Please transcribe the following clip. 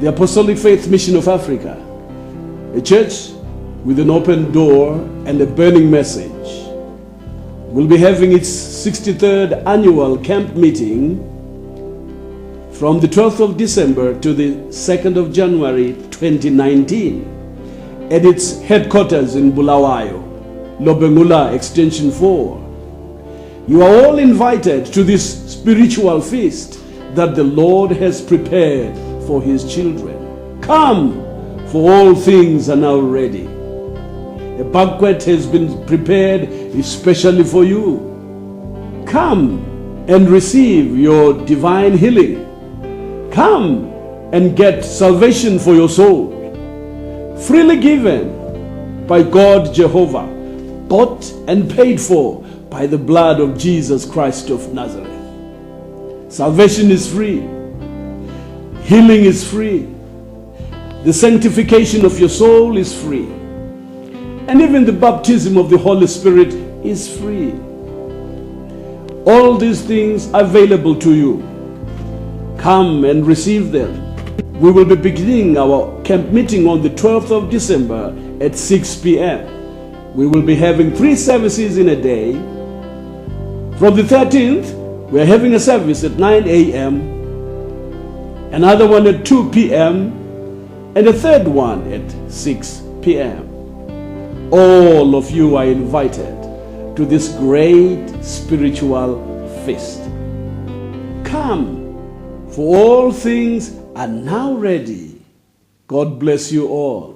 the Apostolic Faith Mission of Africa, a church with an open door and a burning message, will be having its 63rd annual camp meeting from the 12th of December to the 2nd of January 2019 at its headquarters in Bulawayo, Lobengula Extension 4. You are all invited to this spiritual feast that the Lord has prepared for His children. Come, for all things are now ready. A banquet has been prepared especially for you. Come and receive your divine healing. Come and get salvation for your soul, freely given by God Jehovah, bought and paid for by the blood of Jesus Christ of Nazareth. Salvation is free. Healing is free. The sanctification of your soul is free. And even the baptism of the Holy Spirit is free. All these things are available to you. Come and receive them. We will be beginning our camp meeting on the 12th of December at 6 p.m. We will be having 3 services in a day. From the 13th, we are having a service at 9 a.m., another one at 2 p.m., and a third one at 6 p.m. All of you are invited to this great spiritual feast. Come, for all things are now ready. God bless you all.